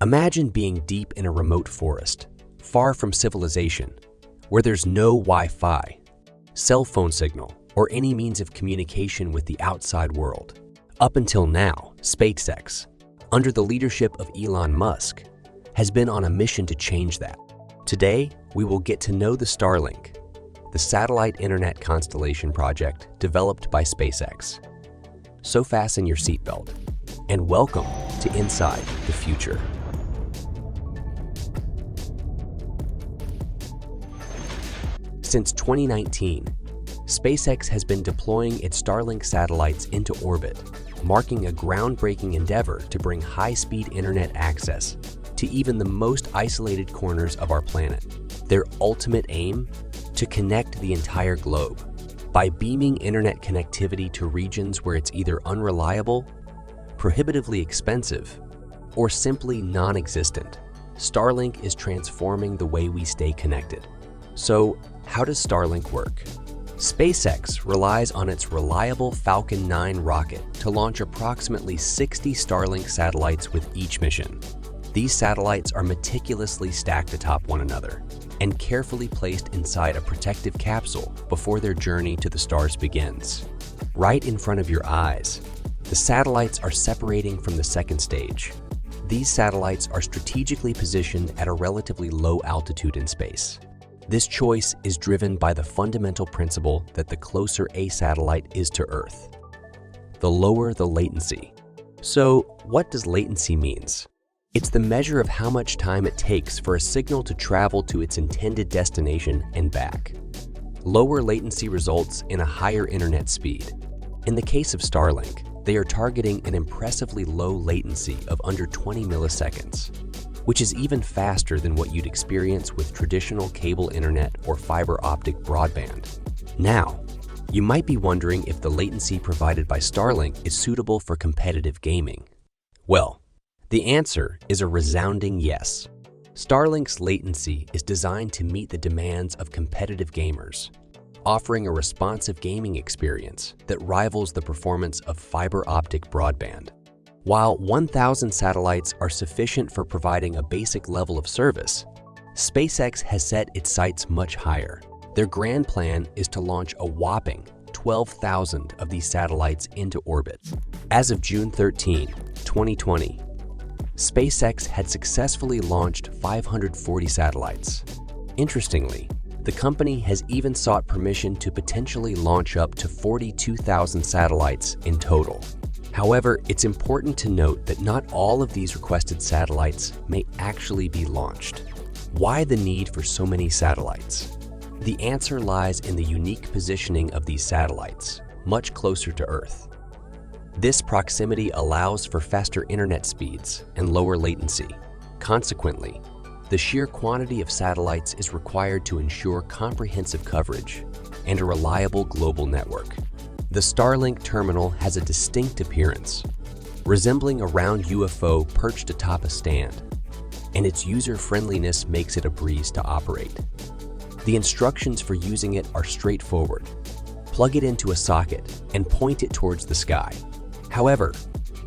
Imagine being deep in a remote forest, far from civilization, where there's no Wi-Fi, cell phone signal, or any means of communication with the outside world. Up until now, SpaceX, under the leadership of Elon Musk, has been on a mission to change that. Today, we will get to know the Starlink, the satellite internet constellation project developed by SpaceX. So fasten your seatbelt, and welcome to Inside the Future. Since 2019, SpaceX has been deploying its Starlink satellites into orbit, marking a groundbreaking endeavor to bring high-speed internet access to even the most isolated corners of our planet. Their ultimate aim? To connect the entire globe. By beaming internet connectivity to regions where it's either unreliable, prohibitively expensive, or simply non-existent, Starlink is transforming the way we stay connected. So, how does Starlink work? SpaceX relies on its reliable Falcon 9 rocket to launch approximately 60 Starlink satellites with each mission. These satellites are meticulously stacked atop one another and carefully placed inside a protective capsule before their journey to the stars begins. Right in front of your eyes, the satellites are separating from the second stage. These satellites are strategically positioned at a relatively low altitude in space. This choice is driven by the fundamental principle that the closer a satellite is to Earth, the lower the latency. So, what does latency mean? It's the measure of how much time it takes for a signal to travel to its intended destination and back. Lower latency results in a higher internet speed. In the case of Starlink, they are targeting an impressively low latency of under 20 milliseconds, which is even faster than what you'd experience with traditional cable internet or fiber optic broadband. Now, you might be wondering if the latency provided by Starlink is suitable for competitive gaming. Well, the answer is a resounding yes. Starlink's latency is designed to meet the demands of competitive gamers, offering a responsive gaming experience that rivals the performance of fiber optic broadband. While 1,000 satellites are sufficient for providing a basic level of service, SpaceX has set its sights much higher. Their grand plan is to launch a whopping 12,000 of these satellites into orbit. As of June 13, 2020, SpaceX had successfully launched 540 satellites. Interestingly, the company has even sought permission to potentially launch up to 42,000 satellites in total. However, it's important to note that not all of these requested satellites may actually be launched. Why the need for so many satellites? The answer lies in the unique positioning of these satellites, much closer to Earth. This proximity allows for faster internet speeds and lower latency. Consequently, the sheer quantity of satellites is required to ensure comprehensive coverage and a reliable global network. The Starlink terminal has a distinct appearance, resembling a round UFO perched atop a stand, and its user-friendliness makes it a breeze to operate. The instructions for using it are straightforward. Plug it into a socket and point it towards the sky. However,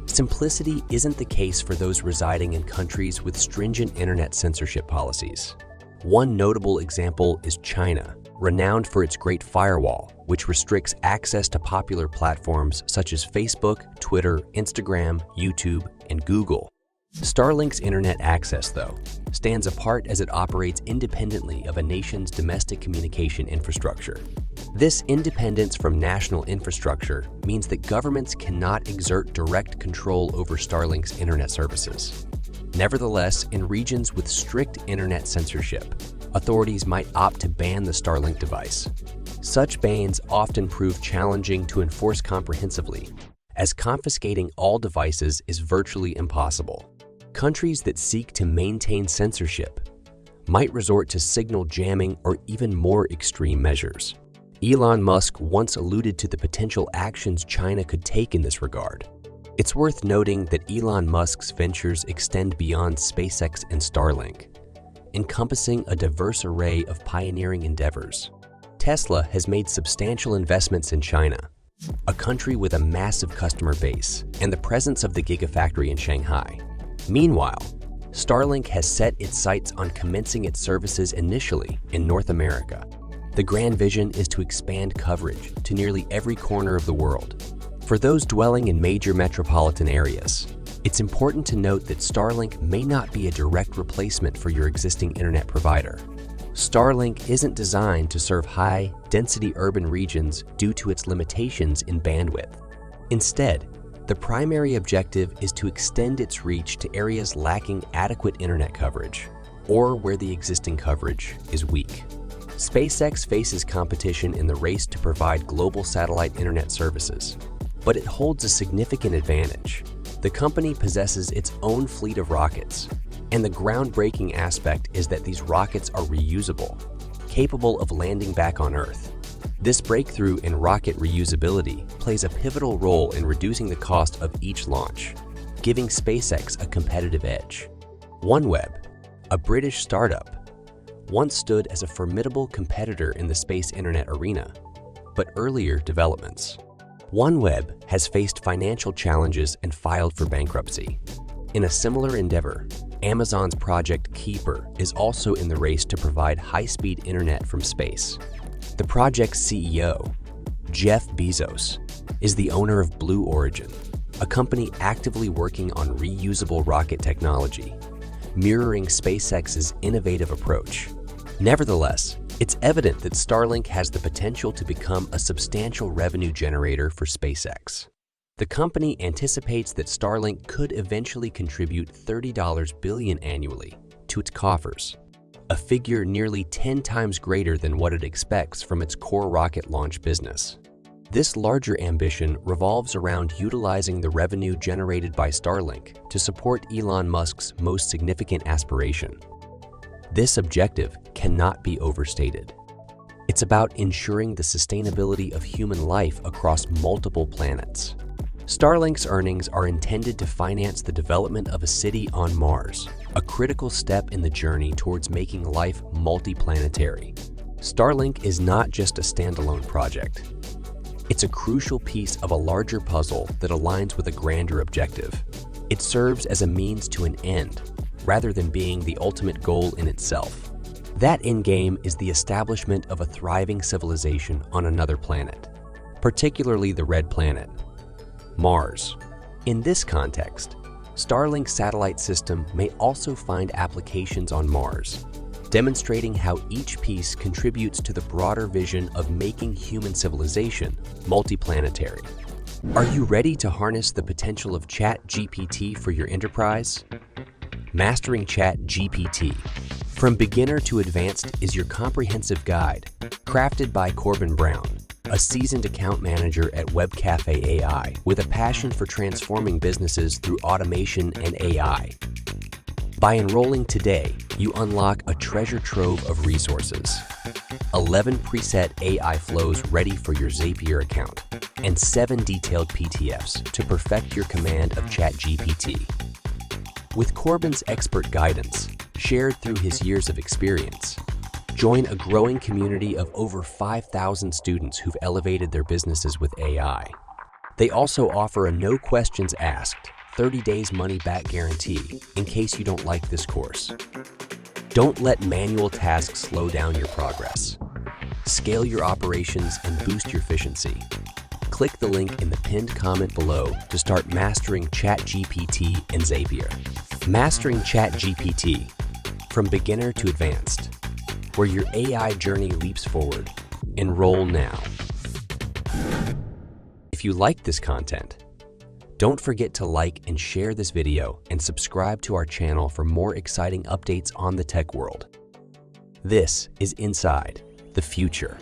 simplicity isn't the case for those residing in countries with stringent internet censorship policies. One notable example is China, renowned for its Great Firewall, which restricts access to popular platforms such as Facebook, Twitter, Instagram, YouTube, and Google. Starlink's internet access, though, stands apart as it operates independently of a nation's domestic communication infrastructure. This independence from national infrastructure means that governments cannot exert direct control over Starlink's internet services. Nevertheless, in regions with strict internet censorship, authorities might opt to ban the Starlink device. Such bans often prove challenging to enforce comprehensively, as confiscating all devices is virtually impossible. Countries that seek to maintain censorship might resort to signal jamming or even more extreme measures. Elon Musk once alluded to the potential actions China could take in this regard. It's worth noting that Elon Musk's ventures extend beyond SpaceX and Starlink, encompassing a diverse array of pioneering endeavors. Tesla has made substantial investments in China, a country with a massive customer base and the presence of the Gigafactory in Shanghai. Meanwhile, Starlink has set its sights on commencing its services initially in North America. The grand vision is to expand coverage to nearly every corner of the world. For those dwelling in major metropolitan areas, it's important to note that Starlink may not be a direct replacement for your existing internet provider. Starlink isn't designed to serve high-density urban regions due to its limitations in bandwidth. Instead, the primary objective is to extend its reach to areas lacking adequate internet coverage, or where the existing coverage is weak. SpaceX faces competition in the race to provide global satellite internet services, but it holds a significant advantage. The company possesses its own fleet of rockets, and the groundbreaking aspect is that these rockets are reusable, capable of landing back on Earth. This breakthrough in rocket reusability plays a pivotal role in reducing the cost of each launch, giving SpaceX a competitive edge. OneWeb, a British startup, once stood as a formidable competitor in the space internet arena, but earlier developments. OneWeb has faced financial challenges and filed for bankruptcy. In a similar endeavor, Amazon's Project Keeper is also in the race to provide high-speed internet from space. The project's CEO, Jeff Bezos, is the owner of Blue Origin, a company actively working on reusable rocket technology, mirroring SpaceX's innovative approach. Nevertheless, it's evident that Starlink has the potential to become a substantial revenue generator for SpaceX. The company anticipates that Starlink could eventually contribute $30 billion annually to its coffers, a figure nearly 10 times greater than what it expects from its core rocket launch business. This larger ambition revolves around utilizing the revenue generated by Starlink to support Elon Musk's most significant aspiration. This objective cannot be overstated. It's about ensuring the sustainability of human life across multiple planets. Starlink's earnings are intended to finance the development of a city on Mars, a critical step in the journey towards making life multiplanetary. Starlink is not just a standalone project. It's a crucial piece of a larger puzzle that aligns with a grander objective. It serves as a means to an end, rather than being the ultimate goal in itself. That endgame is the establishment of a thriving civilization on another planet, particularly the Red Planet, Mars. In this context, Starlink's satellite system may also find applications on Mars, demonstrating how each piece contributes to the broader vision of making human civilization multiplanetary. Are you ready to harness the potential of ChatGPT for your enterprise? Mastering ChatGPT, from beginner to advanced, is your comprehensive guide, crafted by Corbin Brown, a seasoned account manager at WebCafe AI with a passion for transforming businesses through automation and AI. By enrolling today, you unlock a treasure trove of resources, 11 preset AI flows ready for your Zapier account, and 7 detailed PTFs to perfect your command of ChatGPT. With Corbin's expert guidance, shared through his years of experience, join a growing community of over 5,000 students who've elevated their businesses with AI. They also offer a no questions asked, 30 days money-back guarantee in case you don't like this course. Don't let manual tasks slow down your progress. Scale your operations and boost your efficiency. Click the link in the pinned comment below to start mastering ChatGPT and Zapier. Mastering ChatGPT, from beginner to advanced, where your AI journey leaps forward. Enroll now. If you like this content, don't forget to like and share this video and subscribe to our channel for more exciting updates on the tech world. This is Inside the Future.